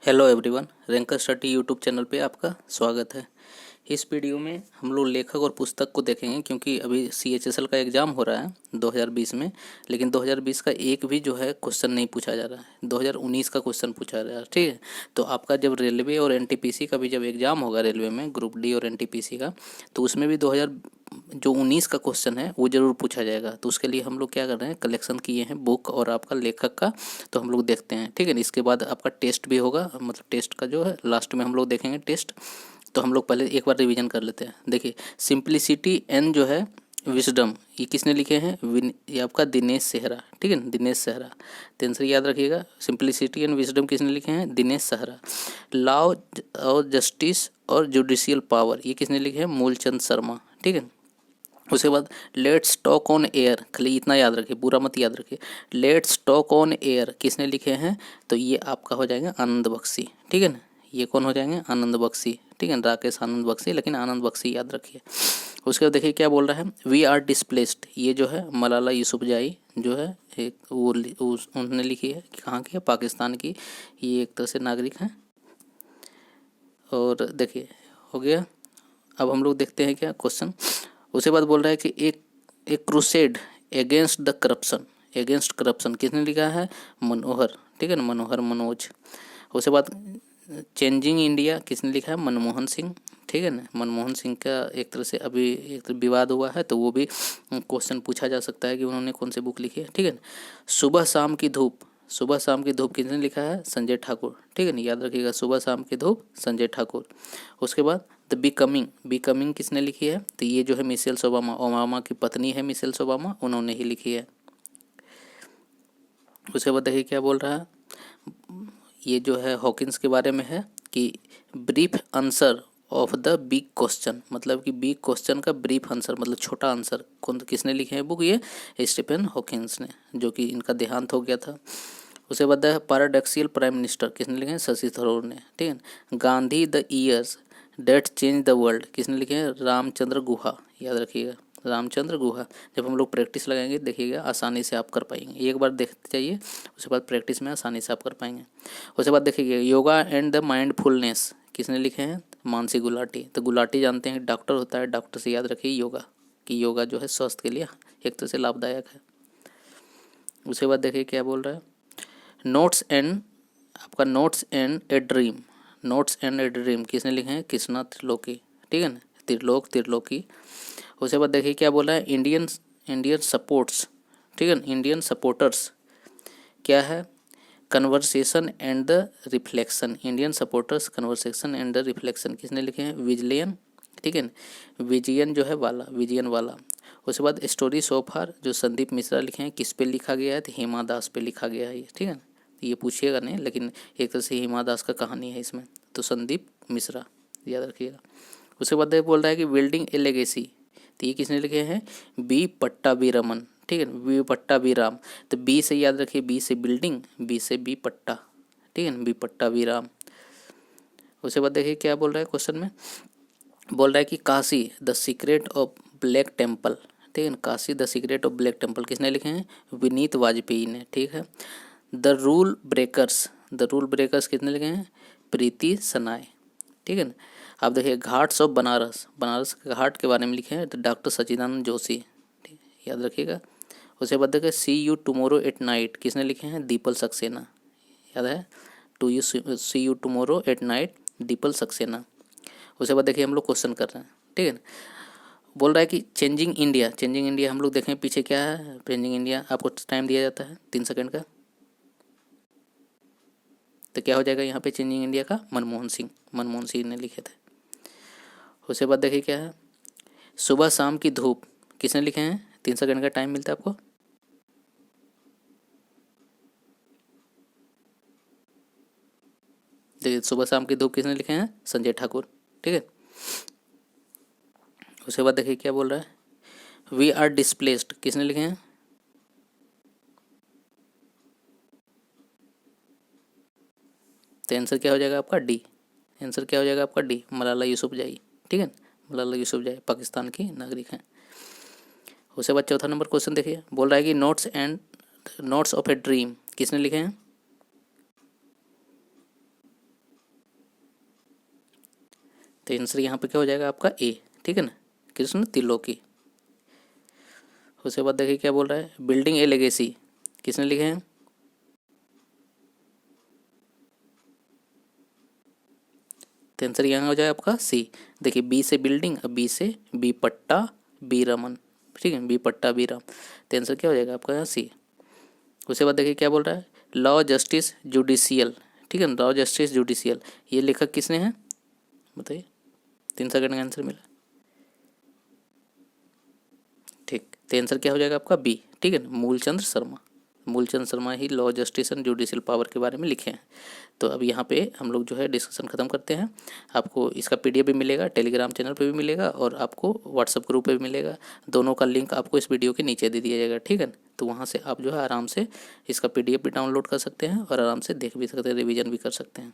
Hello everyone, ranker study YouTube channel पे आपका स्वागत है। इस वीडियो में हम लोग लेखक और पुस्तक को देखेंगे क्योंकि अभी CHSL का एग्ज़ाम हो रहा है 2020 में। लेकिन 2020 का एक भी जो है क्वेश्चन नहीं पूछा जा रहा है, 2019 का क्वेश्चन पूछा जा रहा है। ठीक है, तो आपका जब रेलवे और NTPC का भी जब एग्ज़ाम होगा, रेलवे में ग्रुप डी और NTPC का, तो उसमें भी 2019 का क्वेश्चन है वो ज़रूर पूछा जाएगा। तो उसके लिए हम लोग क्या कर रहे हैं, कलेक्शन किए हैं बुक और आपका लेखक का, तो हम लोग देखते हैं। ठीक है, इसके बाद आपका टेस्ट भी होगा, मतलब टेस्ट का जो है लास्ट में हम लोग देखेंगे टेस्ट। तो हम लोग पहले एक बार रिवीजन कर लेते हैं। देखिए, सिंप्लिसिटी एन जो है विजडम, ये किसने लिखे हैं? ये आपका दिनेश सेहरा। ठीक है, दिनेश सेहरा। तो आंसर याद रखिएगा, सिंप्लिसिटी एंड विजडम किसने लिखे हैं? दिनेश सेहरा। लॉ और जस्टिस और जुडिशियल पावर, ये किसने लिखे हैं? मूलचंद शर्मा। ठीक है, उसके बाद लेट्स टॉक ऑन एयर, खाली इतना याद रखिए, पूरा मत याद रखिए। लेट्स टॉक ऑन एयर किसने लिखे हैं? तो ये आपका हो जाएगा आनंद बख्शी। ठीक है ना, ये कौन हो जाएंगे? आनंद बख्शी। ठीक है, राकेश आनंद बख्शी, लेकिन आनंद बख्शी याद रखिए। उसके बाद देखिए क्या बोल रहा है, वी आर डिस्प्लेस्ड, ये जो है मलाला यूसुफजई जो है एक वो उन्होंने लिखी है। कहाँ की है? पाकिस्तान की। ये एक तरह से नागरिक हैं। और देखिए हो गया। अब हम लोग देखते हैं क्या क्वेश्चन। उसके बाद बोल रहा है कि एक crusade against the corruption, against corruption किसने लिखा है? मनोहर। ठीक है ना, मनोहर मनोज। उसके बाद चेंजिंग इंडिया किसने लिखा है? मनमोहन सिंह। ठीक है ना, मनमोहन सिंह का एक तरह से अभी एक तरह विवाद हुआ है, तो वो भी क्वेश्चन पूछा जा सकता है कि उन्होंने कौन सी बुक लिखी है। ठीक है ना, सुबह शाम की धूप, सुबह शाम की धूप किसने लिखा है? संजय ठाकुर। ठीक है ना, याद रखिएगा, सुबह शाम की धूप संजय ठाकुर। उसके बाद द बिकमिंग, बिकमिंग किसने लिखी है? तो ये जो है मिशेल ओबामा, ओबामा की पत्नी है मिशेल ओबामा, उन्होंने ही लिखी है। उसके बाद देखिए क्या बोल रहा है, ये जो है हॉकिंस के बारे में है कि brief answer of the big question, मतलब कि बिग क्वेश्चन का ब्रीफ आंसर, मतलब छोटा आंसर कौन किसने लिखे हैं बुक? ये स्टीफन हॉकिंस ने, जो कि इनका देहांत हो गया था। उसके बाद पैराडॉक्सियल प्राइम मिनिस्टर किसने लिखे हैं? शशि थरूर ने। ठीक है, Gandhi the years that change the world किसने लिखे हैं? रामचंद्र गुहा, याद रखिएगा, रामचंद्र गुहा। जब हम लोग प्रैक्टिस लगाएंगे देखिएगा आसानी से आप कर पाएंगे, एक बार देखते जाइए, उसके बाद प्रैक्टिस में आसानी से आप कर पाएंगे। उसके बाद देखिए योगा एंड द माइंडफुलनेस किसने लिखे हैं? मानसी गुलाटी। तो गुलाटी जानते हैं डॉक्टर होता है, डॉक्टर से याद रखिए योगा, कि योगा जो है स्वास्थ्य के लिए एक तरह से लाभदायक है। उसके बाद देखिए क्या बोल रहा है, नोट्स एंड, आपका notes and a dream, notes and a dream किसने लिखे हैं? कृष्णा त्रिलोकी। ठीक है ना, त्रिलोकी। उसके बाद देखिए क्या बोला है, इंडियन सपोर्ट्स। ठीक है, इंडियन सपोर्टर्स क्या है? Conversation and the reflection, Indian supporters conversation and the reflection किसने लिखे हैं? विजलियन। ठीक है ना, विजयन जो है वाला, विजयन वाला। उसके बाद स्टोरी सो फार जो संदीप मिश्रा लिखे हैं, किस पे लिखा गया है? तो हिमा दास पे लिखा गया है ये। ठीक है ना, ये पूछिएगा नहीं, लेकिन एक तरह से हिमा दास का कहानी है इसमें, तो संदीप मिश्रा याद रखिएगा। उसके बाद बोल रहा है कि बिल्डिंग ए लेगेसी, तो ये किसने लिखे हैं? बी पट्टाभी रमन। ठीक है, बी पट्टाभी राम। तो बी से याद रखिए, बी से बिल्डिंग, बी से बी पट्टा। ठीक है, बी पट्टाभी राम। उसके बाद देखिए क्या बोल रहा है क्वेश्चन में, बोल रहा है कि Kashi the secret of black temple. ठीक है, Kashi the secret of black temple किसने लिखे हैं? विनीत वाजपेयी ने। ठीक है, the rule breakers, the rule breakers किसने लिखे हैं? प्रीति सनाय। ठीक है ना, आप देखिए घाट्स ऑफ बनारस, बनारस के घाट के बारे में लिखे हैं तो डॉक्टर सच्चिदानंद जोशी। ठीक है, याद रखिएगा। उसके बाद देखिए see you tomorrow at night किसने लिखे हैं? दीपल सक्सेना। याद है, see you tomorrow at night, Deepal Saxena. उसके बाद देखिए हम लोग क्वेश्चन कर रहे हैं। ठीक है ना, बोल रहा है कि चेंजिंग इंडिया, चेंजिंग इंडिया हम लोग देखें पीछे क्या है। चेंजिंग इंडिया आपको टाइम दिया जाता है 3 सेकंड का, तो क्या हो जाएगा यहाँ पे? चेंजिंग इंडिया का मनमोहन सिंह, मनमोहन सिंह ने लिखे थे। उसके बाद देखिए क्या है, सुबह शाम की धूप किसने लिखे हैं? 3 सेकंड का टाइम मिलता है आपको। देखिए सुबह शाम की धूप किसने लिखे हैं? संजय ठाकुर। ठीक है, उसके बाद देखिए क्या बोल रहा है, वी आर डिस्प्लेस्ड किसने लिखे हैं? तो आंसर क्या हो जाएगा आपका? डी। आंसर क्या हो जाएगा आपका? डी, मलाला यूसुफजई। ठीक है, मलाला यूसुफजई पाकिस्तान की नागरिक हैं। उसके बाद चौथा नंबर क्वेश्चन देखिए, बोल रहा है कि नोट्स ऑफ ए ड्रीम किसने लिखे हैं? तो आंसर यहाँ पे क्या हो जाएगा आपका ए, ठीक है ना, कृष्ण त्रिलोकी। उसके बाद देखिए क्या बोल रहा है, बिल्डिंग ए लेगेसी किसने लिखे हैं, तो आंसर यहाँ हो जाए आपका सी। देखिए बी से बिल्डिंग, अब बी से बी पट्टा बी रमन, ठीक है, बी पट्टा बी राम, तो आंसर क्या हो जाएगा आपका यहाँ सी। उसके बाद देखिए क्या बोल रहा है, लॉ जस्टिस जुडिशियल, ठीक है, लॉ जस्टिस जुडिशियल, ये लेखक किसने हैं बताइए, 3 सेकंड का आंसर मिला, ठीक, तो आंसर क्या हो जाएगा आपका बी, ठीक है ना, मूलचंद शर्मा। मूलचंद शर्मा ही law justice and judicial power के बारे में लिखे हैं। तो अब यहाँ पे हम लोग जो है डिस्कशन ख़त्म करते हैं। आपको इसका पीडीएफ भी मिलेगा, टेलीग्राम चैनल पे भी मिलेगा और आपको व्हाट्सअप ग्रुप पे भी मिलेगा। दोनों का लिंक आपको इस वीडियो के नीचे दे दिया जाएगा, ठीक है ना। तो वहाँ से आप जो है आराम से इसका पीडीएफ भी डाउनलोड कर सकते हैं और आराम से देख भी सकते हैं, रिविजन भी कर सकते हैं।